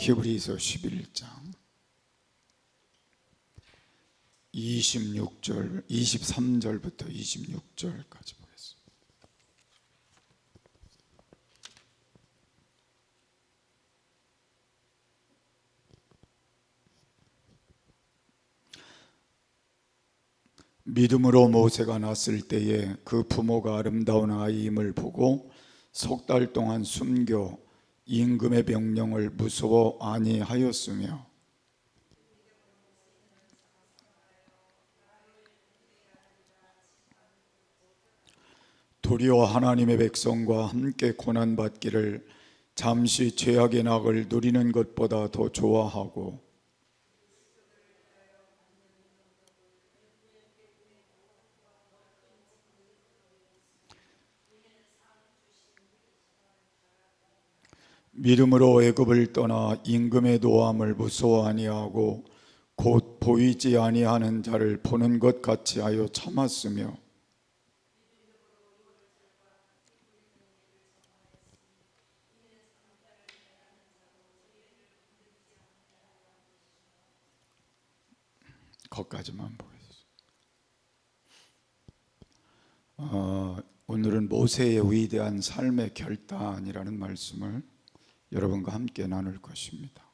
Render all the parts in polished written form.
히브리서 11장 23절부터 26절까지 보겠습니다. 믿음으로 모세가 낳았을 때에 그 부모가 아름다운 아이임을 보고 석 달 동안 숨겨 임금의 명령을 무서워 아니하였으며 도리어 하나님의 백성과 함께 고난받기를 잠시 죄악의 낙을 누리는 것보다 더 좋아하고 믿음으로 애굽을 떠나 임금의 노함을 무서워 아니하고 곧 보이지 아니하는 자를 보는 것 같이 하여 참았으며 거기까지만 보겠습니다. 오늘은 모세의 위대한 삶의 결단이라는 말씀을 여러분과 함께 나눌 것입니다.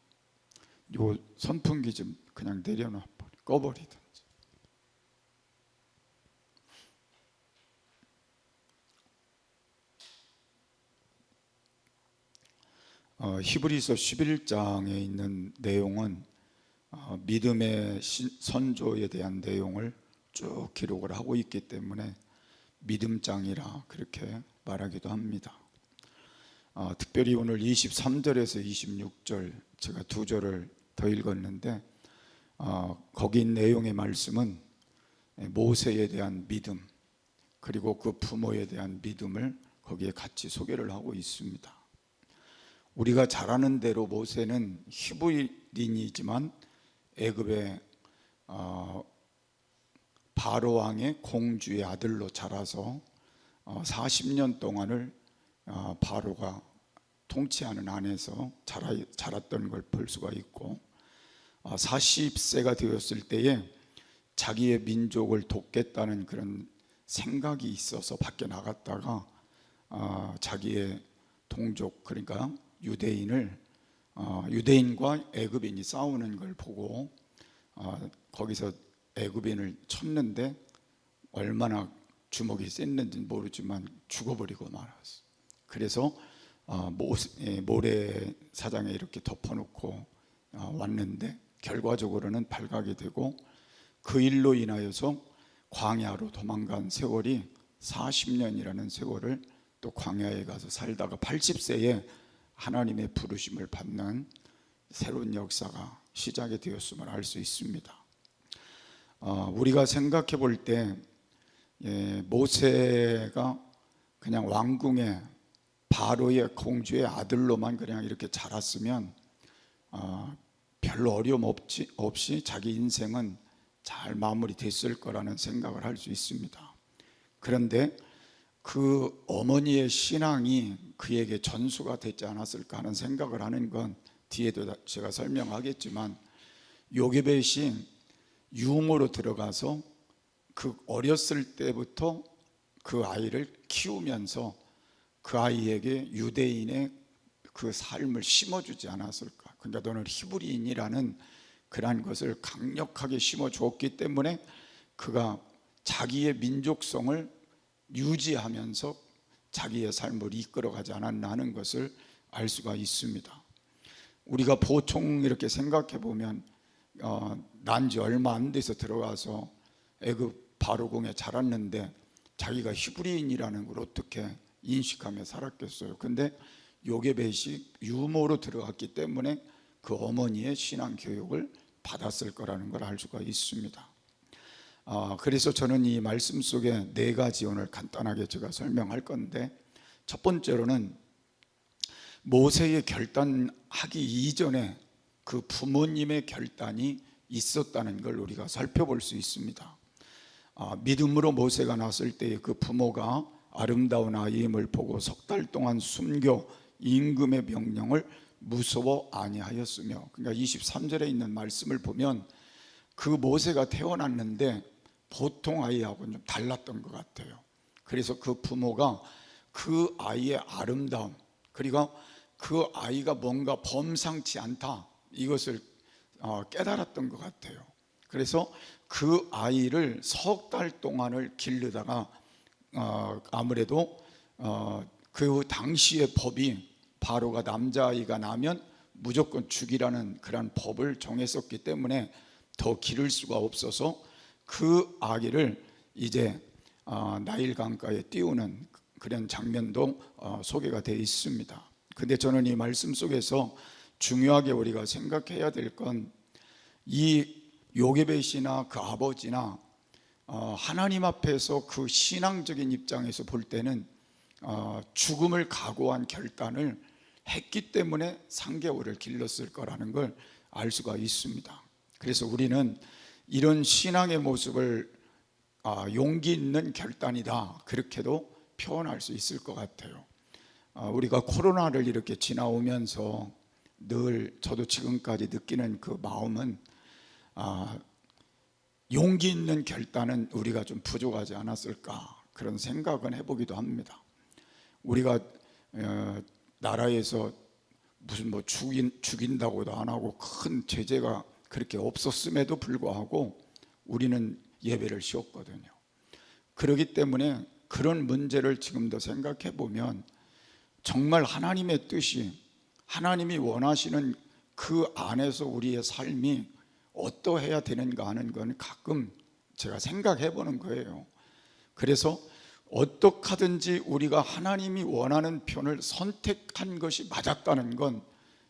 요 선풍기 좀 그냥 내려놔 꺼버리든지. 히브리서 11장에 있는 내용은 믿음의 선조에 대한 내용을 쭉 기록을 하고 있기 때문에 믿음장이라 그렇게 말하기도 합니다. 특별히 오늘 23절에서 26절 제가 두 절을 더 읽었는데 거기 내용의 말씀은 모세에 대한 믿음 그리고 그 부모에 대한 믿음을 거기에 같이 소개를 하고 있습니다. 우리가 잘 아는 대로 모세는 히브리인이지만 애굽의 바로 왕의 공주의 아들로 자라서 40년 동안을 바로가 통치하는 안에서 자랐던 걸 볼 수가 있고 40세가 되었을 때에 자기의 민족을 돕겠다는 그런 생각이 있어서 밖에 나갔다가 자기의 동족 그러니까 유대인과 애굽인이 싸우는 걸 보고 거기서 애굽인을 쳤는데 얼마나 주먹이 셌는지 모르지만 죽어버리고 말았어요. 그래서 모래사장에 이렇게 덮어놓고 왔는데 결과적으로는 발각이 되고 그 일로 인하여서 광야로 도망간 세월이 40년이라는 세월을 또 광야에 가서 살다가 80세에 하나님의 부르심을 받는 새로운 역사가 시작이 되었음을 알 수 있습니다. 우리가 생각해 볼 때 모세가 그냥 왕궁의 바로의 공주의 아들로만 그냥 이렇게 자랐으면 별로 어려움 없이 자기 인생은 잘 마무리됐을 거라는 생각을 할 수 있습니다. 그런데 그 어머니의 신앙이 그에게 전수가 되지 않았을까 하는 생각을 하는 건 뒤에도 제가 설명하겠지만 요게벳이 유모로 들어가서 그 어렸을 때부터 그 아이를 키우면서 그 아이에게 유대인의 그 삶을 심어주지 않았을까. 그러니까 너는 히브리인이라는 그러한 것을 강력하게 심어주었기 때문에 그가 자기의 민족성을 유지하면서 자기의 삶을 이끌어가지 않았나 하는 것을 알 수가 있습니다. 우리가 보통 이렇게 생각해 보면 난 지 얼마 안 돼서 들어가서 애굽 바로궁에 자랐는데 자기가 히브리인이라는 걸 어떻게 인식하며 살았겠어요. 근데 요게벳이 유모로 들어갔기 때문에 그 어머니의 신앙 교육을 받았을 거라는 걸 알 수가 있습니다. 그래서 저는 이 말씀 속에 네 가지 오늘 간단하게 제가 설명할 건데 첫 번째로는 모세의 결단하기 이전에 그 부모님의 결단이 있었다는 걸 우리가 살펴볼 수 있습니다. 믿음으로 모세가 낳았을 때 그 부모가 아름다운 아이임을 보고 석 달 동안 숨겨 임금의 명령을 무서워 아니하였으며. 그러니까 23절에 있는 말씀을 보면 그 모세가 태어났는데 보통 아이하고는 좀 달랐던 것 같아요. 그래서 그 부모가 그 아이의 아름다움, 그리고 그 아이가 뭔가 범상치 않다, 이것을 깨달았던 것 같아요. 그래서 그 아이를 석 달 동안을 기르다가 아무래도 그 당시의 법이 바로가 남자아이가 나면 무조건 죽이라는 그런 법을 정했었기 때문에 더 기를 수가 없어서 그 아기를 이제 나일 강가에 띄우는 그런 장면도 소개가 되어 있습니다. 근데 저는 이 말씀 속에서 중요하게 우리가 생각해야 될 건 이 요게벳이나 그 아버지나 하나님 앞에서 그 신앙적인 입장에서 볼 때는 죽음을 각오한 결단을 했기 때문에 3개월을 길렀을 거라는 걸 알 수가 있습니다. 그래서 우리는 이런 신앙의 모습을 용기 있는 결단이다, 그렇게도 표현할 수 있을 것 같아요. 우리가 코로나를 이렇게 지나오면서 늘 저도 지금까지 느끼는 그 마음은 용기 있는 결단은 우리가 좀 부족하지 않았을까, 그런 생각은 해보기도 합니다. 우리가 나라에서 무슨 뭐 죽인다고도 안 하고 큰 제재가 그렇게 없었음에도 불구하고 우리는 예배를 쉬었거든요. 그렇기 때문에 그런 문제를 지금도 생각해 보면 정말 하나님의 뜻이, 하나님이 원하시는 그 안에서 우리의 삶이 어떠해야 되는가 하는 건 가끔 제가 생각해 보는 거예요. 그래서 어떻게 하든지 우리가 하나님이 원하는 편을 선택한 것이 맞았다는 건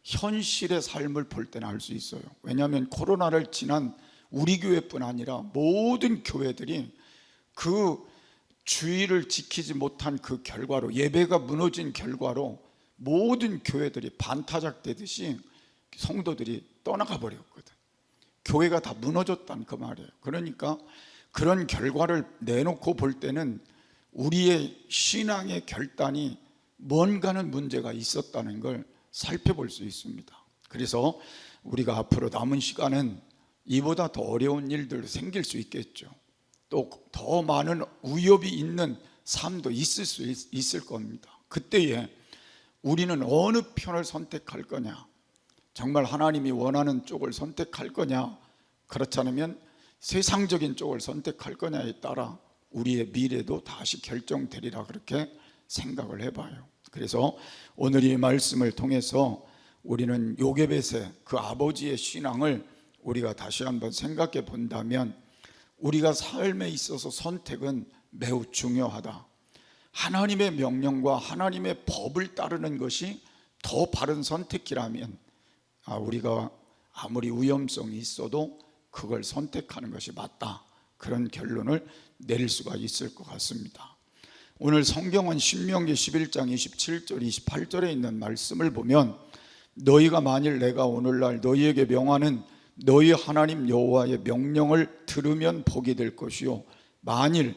현실의 삶을 볼 때는 알 수 있어요. 왜냐하면 코로나를 지난 우리 교회뿐 아니라 모든 교회들이 그 주의를 지키지 못한 그 결과로, 예배가 무너진 결과로 모든 교회들이 반타작되듯이 성도들이 떠나가 버렸거든. 교회가 다 무너졌다는 그 말이에요. 그러니까 그런 결과를 내놓고 볼 때는 우리의 신앙의 결단이 뭔가는 문제가 있었다는 걸 살펴볼 수 있습니다. 그래서 우리가 앞으로 남은 시간은 이보다 더 어려운 일들도 생길 수 있겠죠. 또 더 많은 위협이 있는 삶도 있을 겁니다. 그때에 우리는 어느 편을 선택할 거냐, 정말 하나님이 원하는 쪽을 선택할 거냐, 그렇지 않으면 세상적인 쪽을 선택할 거냐에 따라 우리의 미래도 다시 결정되리라, 그렇게 생각을 해봐요. 그래서 오늘 이 말씀을 통해서 우리는 요게벳의 그 아버지의 신앙을 우리가 다시 한번 생각해 본다면, 우리가 삶에 있어서 선택은 매우 중요하다. 하나님의 명령과 하나님의 법을 따르는 것이 더 바른 선택이라면 우리가 아무리 위험성이 있어도 그걸 선택하는 것이 맞다, 그런 결론을 내릴 수가 있을 것 같습니다. 오늘 성경은 신명기 11장 27절 28절에 있는 말씀을 보면, 너희가 만일 내가 오늘날 너희에게 명하는 너희 하나님 여호와의 명령을 들으면 복이 될 것이요, 만일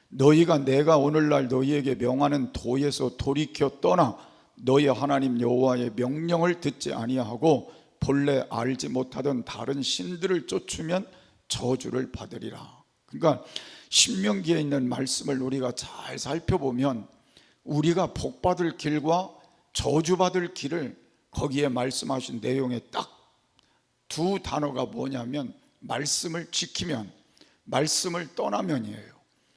너희가 내가 오늘날 너희에게 명하는 도에서 돌이켜 떠나 너희 하나님 여호와의 명령을 듣지 아니하고 본래 알지 못하던 다른 신들을 쫓으면 저주를 받으리라. 그러니까 신명기에 있는 말씀을 우리가 잘 살펴보면 우리가 복받을 길과 저주받을 길을, 거기에 말씀하신 내용에 딱 두 단어가 뭐냐면 말씀을 지키면, 말씀을 떠나면이에요.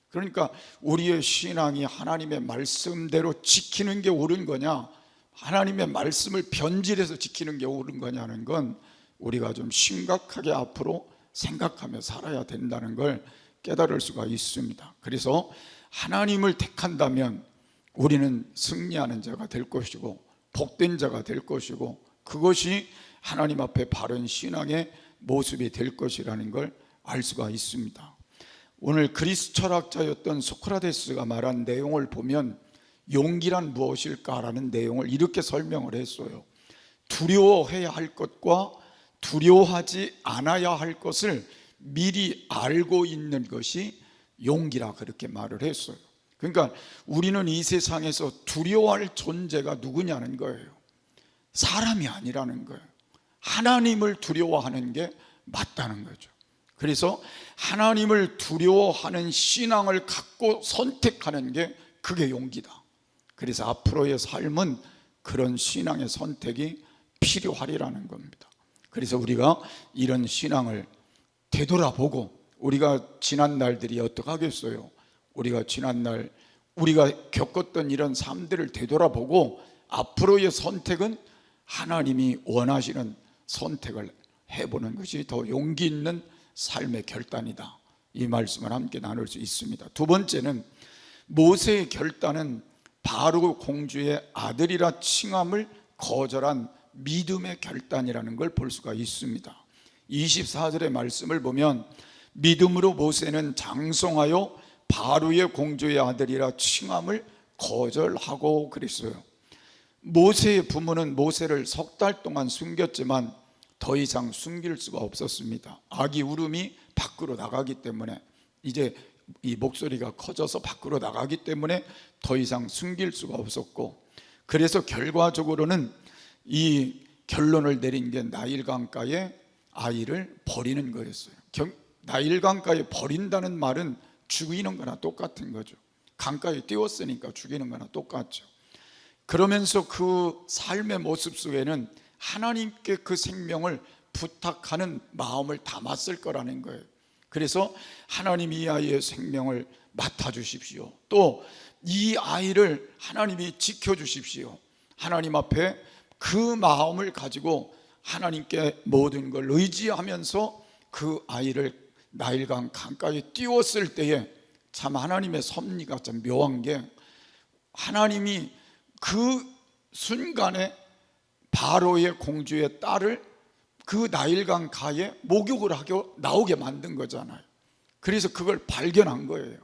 그러니까 우리의 신앙이 하나님의 말씀대로 지키는 게 옳은 거냐, 하나님의 말씀을 변질해서 지키는 게 옳은 거냐는 건 우리가 좀 심각하게 앞으로 생각하며 살아야 된다는 걸 깨달을 수가 있습니다. 그래서 하나님을 택한다면 우리는 승리하는 자가 될 것이고 복된 자가 될 것이고, 그것이 하나님 앞에 바른 신앙의 모습이 될 것이라는 걸 알 수가 있습니다. 오늘 그리스 철학자였던 소크라테스가 말한 내용을 보면 용기란 무엇일까라는 내용을 이렇게 설명을 했어요. 두려워해야 할 것과 두려워하지 않아야 할 것을 미리 알고 있는 것이 용기라, 그렇게 말을 했어요. 그러니까 우리는 이 세상에서 두려워할 존재가 누구냐는 거예요. 사람이 아니라는 거예요. 하나님을 두려워하는 게 맞다는 거죠. 그래서 하나님을 두려워하는 신앙을 갖고 선택하는 게 그게 용기다. 그래서 앞으로의 삶은 그런 신앙의 선택이 필요하리라는 겁니다. 그래서 우리가 이런 신앙을 되돌아보고, 우리가 지난 날들이 어떡하겠어요? 우리가 지난날 우리가 겪었던 이런 삶들을 되돌아보고 앞으로의 선택은 하나님이 원하시는 선택을 해보는 것이 더 용기 있는 삶의 결단이다. 이 말씀을 함께 나눌 수 있습니다. 두 번째는 모세의 결단은 바로 공주의 아들이라 칭함을 거절한 믿음의 결단이라는 걸 볼 수가 있습니다. 24절의 말씀을 보면 믿음으로 모세는 장성하여 바로의 공주의 아들이라 칭함을 거절하고 그랬어요. 모세의 부모는 모세를 3달 동안 숨겼지만 더 이상 숨길 수가 없었습니다. 아기 울음이 밖으로 나가기 때문에, 이제 이 목소리가 커져서 밖으로 나가기 때문에 더 이상 숨길 수가 없었고, 그래서 결과적으로는 이 결론을 내린 게 나일강가에 아이를 버리는 거였어요. 나일강가에 버린다는 말은 죽이는 거나 똑같은 거죠. 강가에 띄웠으니까 죽이는 거나 똑같죠. 그러면서 그 삶의 모습 속에는 하나님께 그 생명을 부탁하는 마음을 담았을 거라는 거예요. 그래서 하나님 이 아이의 생명을 맡아주십시오, 또 이 아이를 하나님이 지켜주십시오, 하나님 앞에 그 마음을 가지고 하나님께 모든 걸 의지하면서 그 아이를 나일강 강가에 띄웠을 때에 참 하나님의 섭리가 참 묘한 게, 하나님이 그 순간에 바로의 공주의 딸을 그 나일강 가에 목욕을 하고 나오게 만든 거잖아요. 그래서 그걸 발견한 거예요.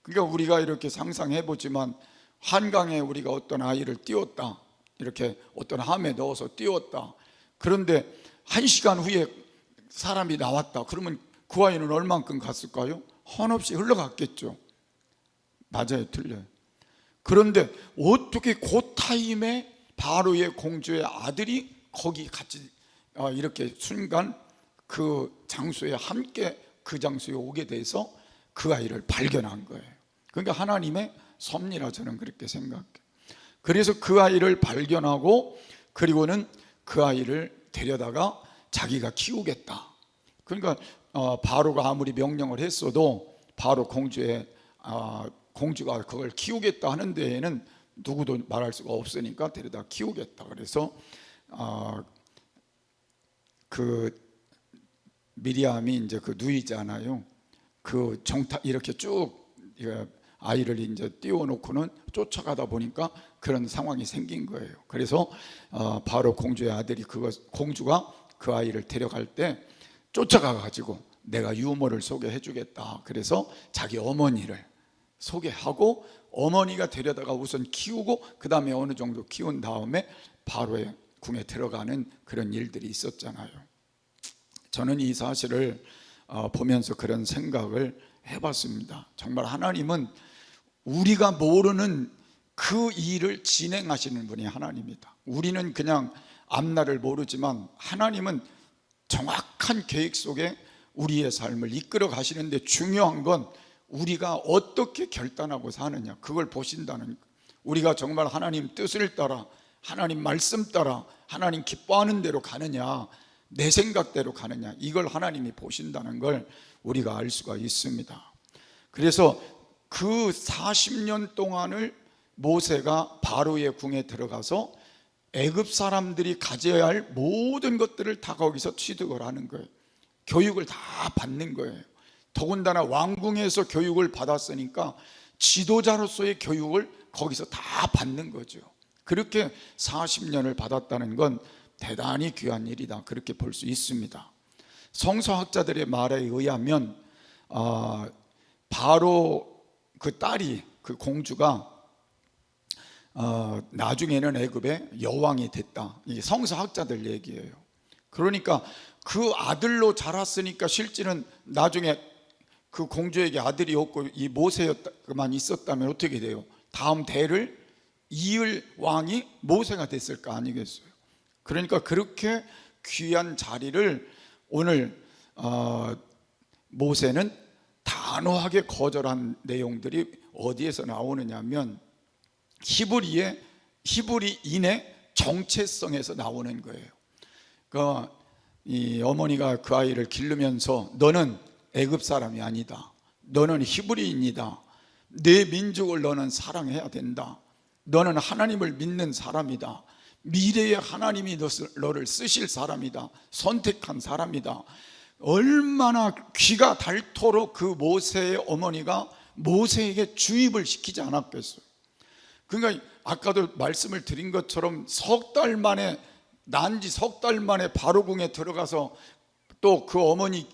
그러니까 우리가 이렇게 상상해 보지만, 한강에 우리가 어떤 아이를 띄웠다, 이렇게 어떤 함에 넣어서 띄웠다, 그런데 1시간 후에 사람이 나왔다, 그러면 그 아이는 얼만큼 갔을까요? 한없이 흘러갔겠죠. 맞아요, 틀려요? 그런데 어떻게 그 타임에 바로의 공주의 아들이 거기 같이 이렇게 순간 그 장소에 함께 그 장소에 오게 돼서 그 아이를 발견한 거예요. 그러니까 하나님의 섭리라 저는 그렇게 생각해요. 그래서 그 아이를 발견하고, 그리고는 그 아이를 데려다가 자기가 키우겠다. 그러니까 바로가 아무리 명령을 했어도 바로 공주가 그걸 키우겠다 하는 데에는 누구도 말할 수가 없으니까 데려다 키우겠다. 그래서 그 미리암이 이제 그 누이잖아요. 그 정타 이렇게 쭉 아이를 이제 띄워놓고는 쫓아가다 보니까 그런 상황이 생긴 거예요. 그래서 바로 공주의 아들이 공주가 그 아이를 데려갈 때 쫓아가 가지고 내가 유모를 소개해 주겠다. 그래서 자기 어머니를 소개하고, 어머니가 데려다가 우선 키우고 그 다음에 어느 정도 키운 다음에 바로의 궁에 들어가는 그런 일들이 있었잖아요. 저는 이 사실을 보면서 그런 생각을 해봤습니다. 정말 하나님은 우리가 모르는 그 일을 진행하시는 분이 하나님이다. 우리는 그냥 앞날을 모르지만 하나님은 정확한 계획 속에 우리의 삶을 이끌어 가시는데, 중요한 건 우리가 어떻게 결단하고 사느냐, 그걸 보신다는 거예요. 우리가 정말 하나님 뜻을 따라, 하나님 말씀 따라, 하나님 기뻐하는 대로 가느냐, 내 생각대로 가느냐, 이걸 하나님이 보신다는 걸 우리가 알 수가 있습니다. 그래서 그 40년 동안을 모세가 바로의 궁에 들어가서 애굽 사람들이 가져야 할 모든 것들을 다 거기서 취득을 하는 거예요. 교육을 다 받는 거예요. 더군다나 왕궁에서 교육을 받았으니까 지도자로서의 교육을 거기서 다 받는 거죠. 그렇게 40년을 받았다는 건 대단히 귀한 일이다, 그렇게 볼 수 있습니다. 성서학자들의 말에 의하면 바로 그 딸이, 그 공주가 나중에는 애굽의 여왕이 됐다, 이게 성서학자들 얘기예요. 그러니까 그 아들로 자랐으니까 실제는 나중에 그 공주에게 아들이 없고 이 모세만 있었다면 어떻게 돼요? 다음 대를 이을 왕이 모세가 됐을 거 아니겠어요? 그러니까 그렇게 귀한 자리를 오늘 모세는 단호하게 거절한 내용들이 어디에서 나오느냐 하면 히브리인의 정체성에서 나오는 거예요. 그러니까 이 어머니가 그 아이를 기르면서 너는 애굽 사람이 아니다, 너는 히브리인이다, 내 민족을 너는 사랑해야 된다, 너는 하나님을 믿는 사람이다, 미래의 하나님이 너를 쓰실 사람이다, 선택한 사람이다. 얼마나 귀가 닳도록 그 모세의 어머니가 모세에게 주입을 시키지 않았겠어요. 그러니까 아까도 말씀을 드린 것처럼 난지 석 달 만에 바로궁에 들어가서 또 그 어머니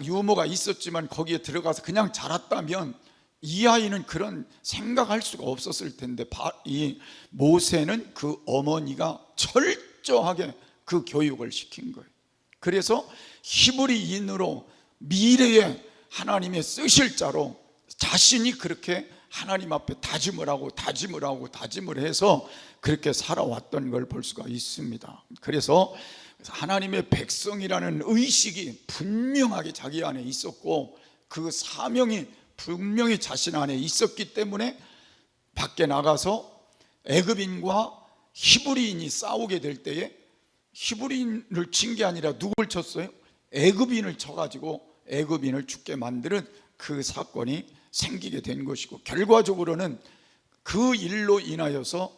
유모가 있었지만 거기에 들어가서 그냥 자랐다면 이 아이는 그런 생각할 수가 없었을 텐데, 이 모세는 그 어머니가 철저하게 그 교육을 시킨 거예요. 그래서 히브리인으로 미래에 하나님의 쓰실 자로 자신이 그렇게 하나님 앞에 다짐을 해서 그렇게 살아왔던 걸 볼 수가 있습니다. 그래서 하나님의 백성이라는 의식이 분명하게 자기 안에 있었고, 그 사명이 분명히 자신 안에 있었기 때문에 밖에 나가서 애굽인과 히브리인이 싸우게 될 때에 히브리인을 친 게 아니라 누굴 쳤어요? 애굽인을 쳐가지고 애굽인을 죽게 만드는 그 사건이 생기게 된 것이고, 결과적으로는 그 일로 인하여서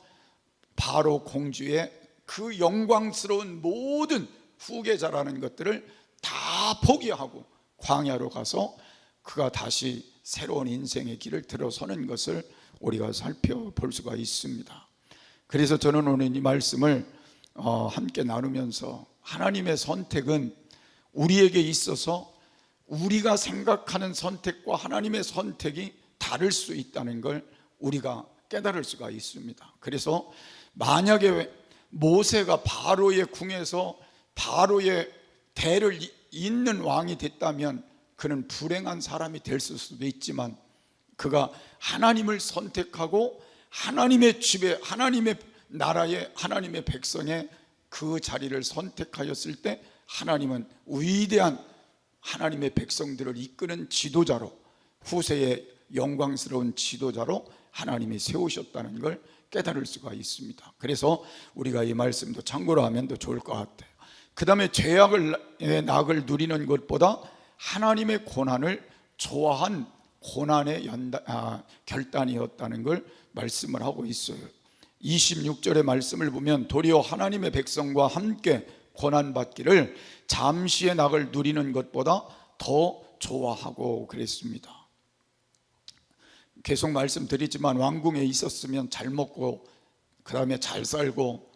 바로 공주의 그 영광스러운 모든 후계자라는 것들을 다 포기하고 광야로 가서 그가 다시 새로운 인생의 길을 들어서는 것을 우리가 살펴볼 수가 있습니다. 그래서 저는 오늘 이 말씀을 함께 나누면서 하나님의 선택은 우리에게 있어서 우리가 생각하는 선택과 하나님의 선택이 다를 수 있다는 걸 우리가 깨달을 수가 있습니다. 그래서 만약에 모세가 바로의 궁에서 바로의 대를 잇는 왕이 됐다면 그는 불행한 사람이 될 수도 있지만, 그가 하나님을 선택하고 하나님의 집에, 하나님의 나라에, 하나님의 백성의 그 자리를 선택하였을 때 하나님은 위대한 하나님의 백성들을 이끄는 지도자로, 후세의 영광스러운 지도자로 하나님이 세우셨다는 걸 깨달을 수가 있습니다. 그래서 우리가 이 말씀도 참고로 하면 더 좋을 것 같아요. 그 다음에 죄악의 낙을 누리는 것보다 하나님의 고난을 좋아한 고난의 결단이었다는 걸 말씀을 하고 있어요. 26절의 말씀을 보면 도리어 하나님의 백성과 함께 고난받기를 잠시의 낙을 누리는 것보다 더 좋아하고 그랬습니다. 계속 말씀드리지만 왕궁에 있었으면 잘 먹고 그 다음에 잘 살고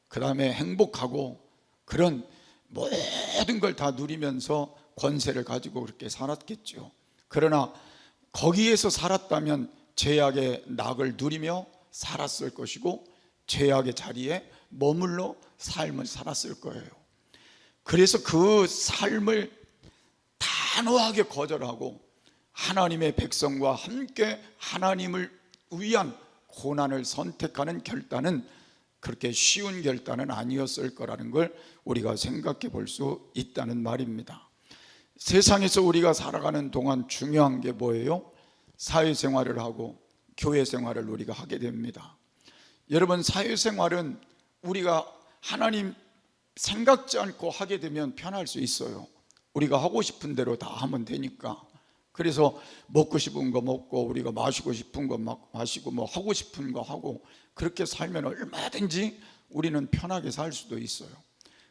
그 다음에 행복하고 그런 모든 걸 다 누리면서 권세를 가지고 그렇게 살았겠죠. 그러나 거기에서 살았다면 죄악의 낙을 누리며 살았을 것이고 죄악의 자리에 머물러 삶을 살았을 거예요. 그래서 그 삶을 단호하게 거절하고 하나님의 백성과 함께 하나님을 위한 고난을 선택하는 결단은 그렇게 쉬운 결단은 아니었을 거라는 걸 우리가 생각해 볼 수 있다는 말입니다. 세상에서 우리가 살아가는 동안 중요한 게 뭐예요? 사회생활을 하고 교회 생활을 우리가 하게 됩니다. 여러분, 사회생활은 우리가 하나님 생각지 않고 하게 되면 편할 수 있어요. 우리가 하고 싶은 대로 다 하면 되니까. 그래서 먹고 싶은 거 먹고 우리가 마시고 싶은 거 마시고 뭐 하고 싶은 거 하고 그렇게 살면 얼마든지 우리는 편하게 살 수도 있어요.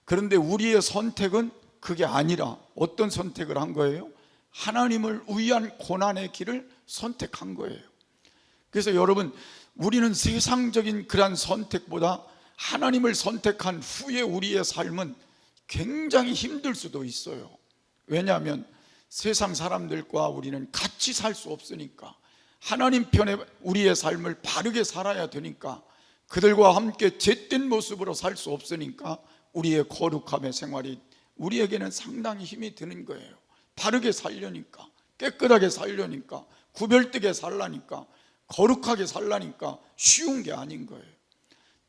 그런데 우리의 선택은 그게 아니라 어떤 선택을 한 거예요? 하나님을 위한 고난의 길을 선택한 거예요. 그래서 여러분, 우리는 세상적인 그러한 선택보다 하나님을 선택한 후에 우리의 삶은 굉장히 힘들 수도 있어요. 왜냐하면 세상 사람들과 우리는 같이 살 수 없으니까, 하나님 편에 우리의 삶을 바르게 살아야 되니까, 그들과 함께 잿된 모습으로 살 수 없으니까 우리의 거룩함의 생활이 우리에게는 상당히 힘이 드는 거예요. 바르게 살려니까, 깨끗하게 살려니까, 구별되게 살라니까, 거룩하게 살라니까 쉬운 게 아닌 거예요.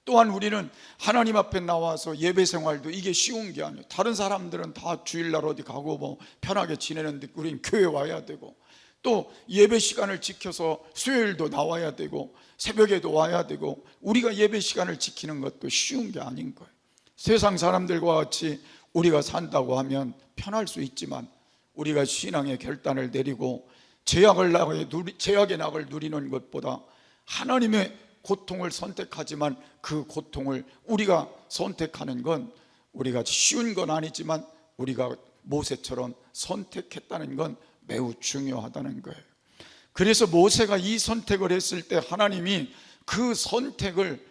또한 우리는 하나님 앞에 나와서 예배 생활도 이게 쉬운 게 아니에요. 다른 사람들은 다 주일날 어디 가고 뭐 편하게 지내는데 우리는 교회 와야 되고, 또 예배 시간을 지켜서 수요일도 나와야 되고 새벽에도 와야 되고, 우리가 예배 시간을 지키는 것도 쉬운 게 아닌 거예요. 세상 사람들과 같이 우리가 산다고 하면 편할 수 있지만, 우리가 신앙의 결단을 내리고 제약의 낙을 누리는 것보다 하나님의 고통을 선택하지만, 그 고통을 우리가 선택하는 건 우리가 쉬운 건 아니지만 우리가 모세처럼 선택했다는 건 매우 중요하다는 거예요. 그래서 모세가 이 선택을 했을 때 하나님이 그 선택을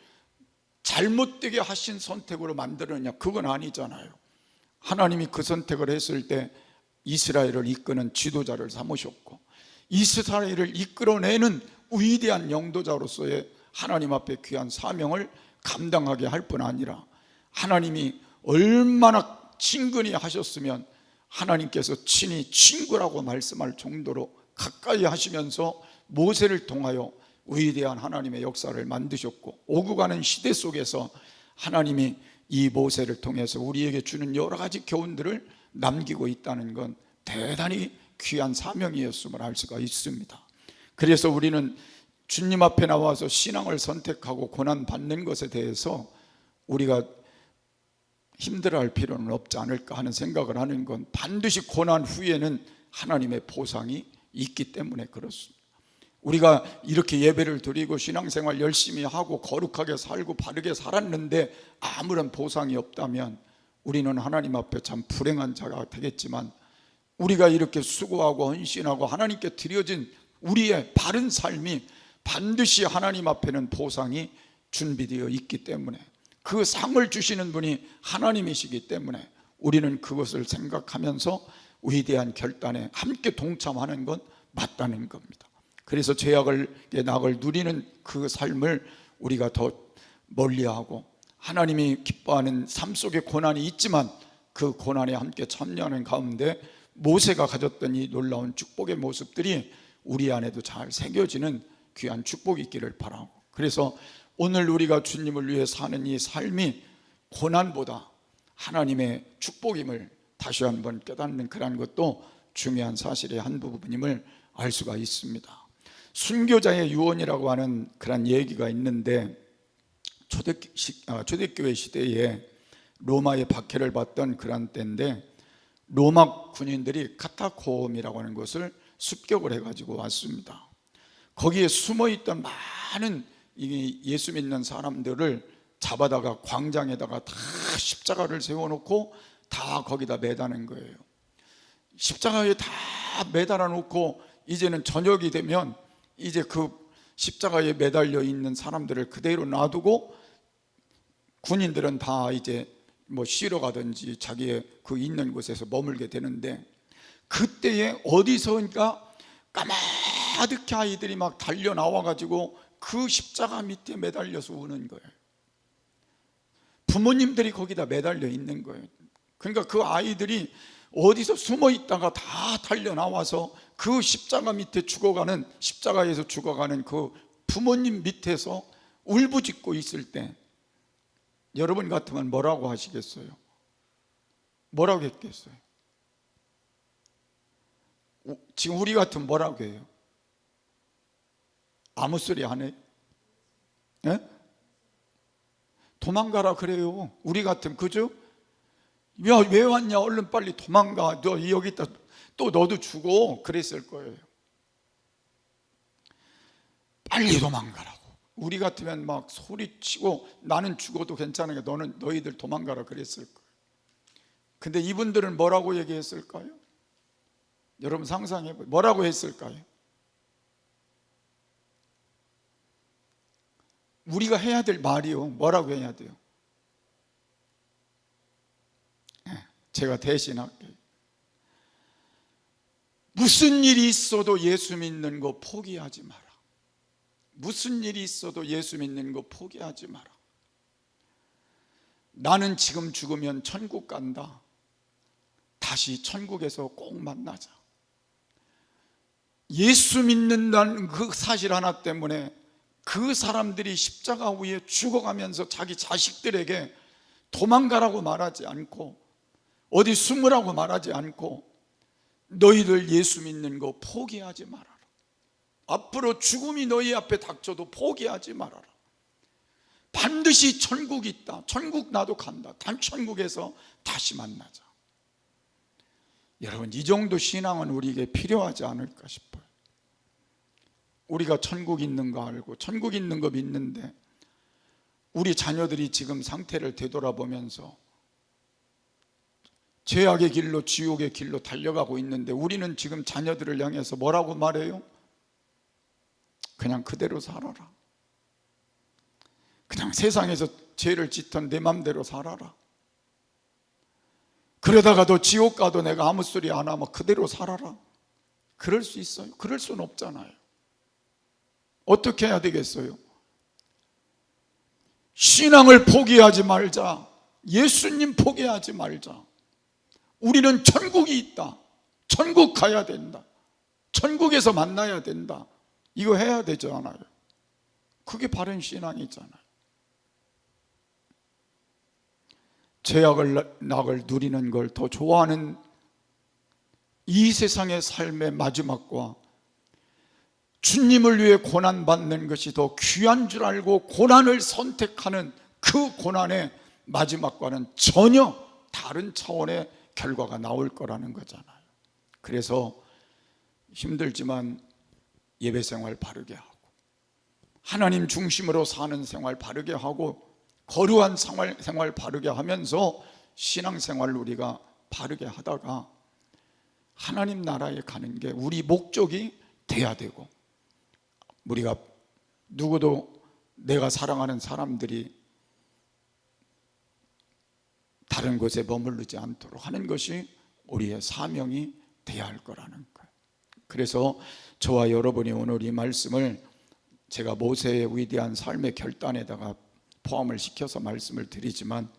잘못되게 하신 선택으로 만들었냐? 그건 아니잖아요. 하나님이 그 선택을 했을 때 이스라엘을 이끄는 지도자를 삼으셨고, 이스라엘을 이끌어내는 위대한 영도자로서의 하나님 앞에 귀한 사명을 감당하게 할 뿐 아니라, 하나님이 얼마나 친근히 하셨으면 하나님께서 친히 친구라고 말씀할 정도로 가까이 하시면서 모세를 통하여 위대한 하나님의 역사를 만드셨고, 오고 가는 시대 속에서 하나님이 이 모세를 통해서 우리에게 주는 여러 가지 교훈들을 남기고 있다는 건 대단히 귀한 사명이었음을 알 수가 있습니다. 그래서 우리는 주님 앞에 나와서 신앙을 선택하고 고난 받는 것에 대해서 우리가 힘들어할 필요는 없지 않을까 하는 생각을 하는 건, 반드시 고난 후에는 하나님의 보상이 있기 때문에 그렇습니다. 우리가 이렇게 예배를 드리고 신앙생활 열심히 하고 거룩하게 살고 바르게 살았는데 아무런 보상이 없다면 우리는 하나님 앞에 참 불행한 자가 되겠지만, 우리가 이렇게 수고하고 헌신하고 하나님께 드려진 우리의 바른 삶이 반드시 하나님 앞에는 보상이 준비되어 있기 때문에, 그 상을 주시는 분이 하나님이시기 때문에 우리는 그것을 생각하면서 위대한 결단에 함께 동참하는 건 맞다는 겁니다. 그래서 제약의 낙을 누리는 그 삶을 우리가 더 멀리하고, 하나님이 기뻐하는 삶 속에 고난이 있지만 그 고난에 함께 참여하는 가운데 모세가 가졌던 이 놀라운 축복의 모습들이 우리 안에도 잘 새겨지는 귀한 축복이 있기를 바라고, 그래서 오늘 우리가 주님을 위해 사는 이 삶이 고난보다 하나님의 축복임을 다시 한번 깨닫는 그런 것도 중요한 사실의 한 부분임을 알 수가 있습니다. 순교자의 유언이라고 하는 그런 얘기가 있는데, 초대교회 시대에 로마의 박해를 받던 그런 때인데, 로마 군인들이 카타콤이라고 하는 곳을 습격을 해가지고 왔습니다. 거기에 숨어있던 많은 예수 믿는 사람들을 잡아다가 광장에다가 다 십자가를 세워놓고 다 거기다 매다는 거예요. 십자가에 다 매달아 놓고 이제는 저녁이 되면 이제 그 십자가에 매달려 있는 사람들을 그대로 놔두고 군인들은 다 이제 뭐 쉬러 가든지 자기의 그 있는 곳에서 머물게 되는데, 그때에 어디선가 까마득히 아이들이 막 달려 나와가지고 그 십자가 밑에 매달려서 우는 거예요. 부모님들이 거기다 매달려 있는 거예요. 그러니까 그 아이들이 어디서 숨어 있다가 다 달려 나와서 그 십자가 밑에 죽어가는, 십자가에서 죽어가는 그 부모님 밑에서 울부짖고 있을 때 여러분 같으면 뭐라고 하시겠어요? 뭐라고 했겠어요? 지금 우리 같으면 뭐라고 해요? 아무 소리 안 해요? 예? 도망가라 그래요. 우리 같으면, 그죠? 야, 왜 왔냐? 얼른 빨리 도망가. 너 여기 있다 또 너도 죽어. 그랬을 거예요. 빨리 도망가라고. 우리 같으면 막 소리치고 나는 죽어도 괜찮으니까 너희들 도망가라 그랬을 거예요. 근데 이분들은 뭐라고 얘기했을까요? 여러분 상상해보세요. 뭐라고 했을까요? 우리가 해야 될 말이요, 뭐라고 해야 돼요? 제가 대신 할게요. 무슨 일이 있어도 예수 믿는 거 포기하지 마라. 무슨 일이 있어도 예수 믿는 거 포기하지 마라. 나는 지금 죽으면 천국 간다. 다시 천국에서 꼭 만나자. 예수 믿는다는 그 사실 하나 때문에 그 사람들이 십자가 위에 죽어가면서 자기 자식들에게 도망가라고 말하지 않고 어디 숨으라고 말하지 않고 너희들 예수 믿는 거 포기하지 말아라. 앞으로 죽음이 너희 앞에 닥쳐도 포기하지 말아라. 반드시 천국이 있다. 천국 나도 간다. 천국에서 다시 만나자. 여러분, 이 정도 신앙은 우리에게 필요하지 않을까 싶어요. 우리가 천국 있는 거 알고 천국 있는 거 믿는데 우리 자녀들이 지금 상태를 되돌아보면서 죄악의 길로 지옥의 길로 달려가고 있는데 우리는 지금 자녀들을 향해서 뭐라고 말해요? 그냥 그대로 살아라. 그냥 세상에서 죄를 짓던 내 맘대로 살아라. 그러다가도 지옥 가도 내가 아무 소리 안 하면 그대로 살아라. 그럴 수 있어요? 그럴 수는 없잖아요. 어떻게 해야 되겠어요? 신앙을 포기하지 말자. 예수님 포기하지 말자. 우리는 천국이 있다. 천국 가야 된다. 천국에서 만나야 된다. 이거 해야 되잖아요. 그게 바른 신앙이잖아요. 죄악을 낙을 누리는 걸 더 좋아하는 이 세상의 삶의 마지막과 주님을 위해 고난받는 것이 더 귀한 줄 알고 고난을 선택하는 그 고난의 마지막과는 전혀 다른 차원의 결과가 나올 거라는 거잖아요. 그래서 힘들지만 예배 생활 바르게 하고 하나님 중심으로 사는 생활 바르게 하고 거룩한 생활 바르게 하면서 신앙생활을 우리가 바르게 하다가 하나님 나라에 가는 게 우리 목적이 돼야 되고, 우리가 누구도 내가 사랑하는 사람들이 다른 곳에 머무르지 않도록 하는 것이 우리의 사명이 돼야 할 거라는 거예요. 그래서 저와 여러분이 오늘 이 말씀을 제가 모세의 위대한 삶의 결단에다가 포함을 시켜서 말씀을 드리지만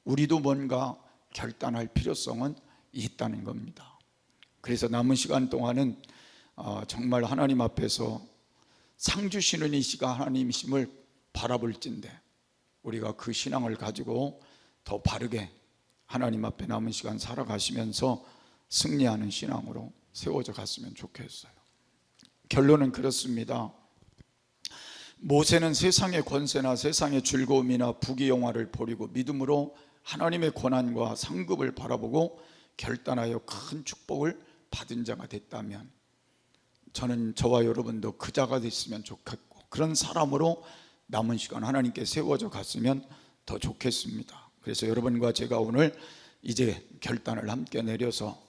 우리도 뭔가 결단할 필요성은 있다는 겁니다. 그래서 남은 시간 동안은 정말 하나님 앞에서 상 주시는 이 시간 하나님이심을 바라볼진데 우리가 그 신앙을 가지고 더 바르게 하나님 앞에 남은 시간 살아가시면서 승리하는 신앙으로 세워져 갔으면 좋겠어요. 결론은 그렇습니다. 모세는 세상의 권세나 세상의 즐거움이나 부귀영화를 버리고 믿음으로 하나님의 고난과 상급을 바라보고 결단하여 큰 축복을 받은 자가 됐다면 저는 저와 여러분도 그 자가 됐으면 좋겠고 그런 사람으로 남은 시간 하나님께 세워져 갔으면 더 좋겠습니다. 그래서 여러분과 제가 오늘 이제 결단을 함께 내려서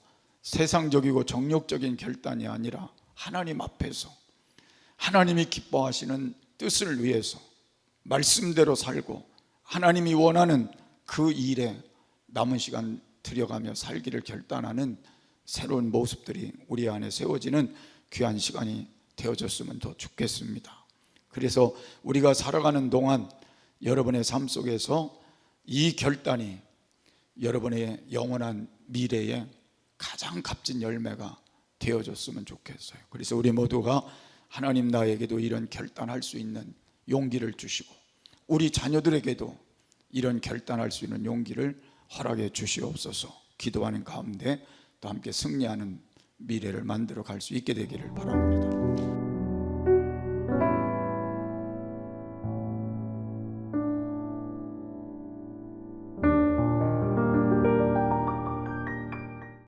세상적이고 정욕적인 결단이 아니라 하나님 앞에서 하나님이 기뻐하시는 뜻을 위해서 말씀대로 살고 하나님이 원하는 그 일에 남은 시간 들여가며 살기를 결단하는 새로운 모습들이 우리 안에 세워지는 귀한 시간이 되어졌으면 더 좋겠습니다. 그래서 우리가 살아가는 동안 여러분의 삶 속에서 이 결단이 여러분의 영원한 미래에 가장 값진 열매가 되어졌으면 좋겠어요. 그래서 우리 모두가 하나님 나에게도 이런 결단할 수 있는 용기를 주시고 우리 자녀들에게도 이런 결단할 수 있는 용기를 허락해 주시옵소서. 기도하는 가운데 또 함께 승리하는 미래를 만들어 갈 수 있게 되기를 바랍니다.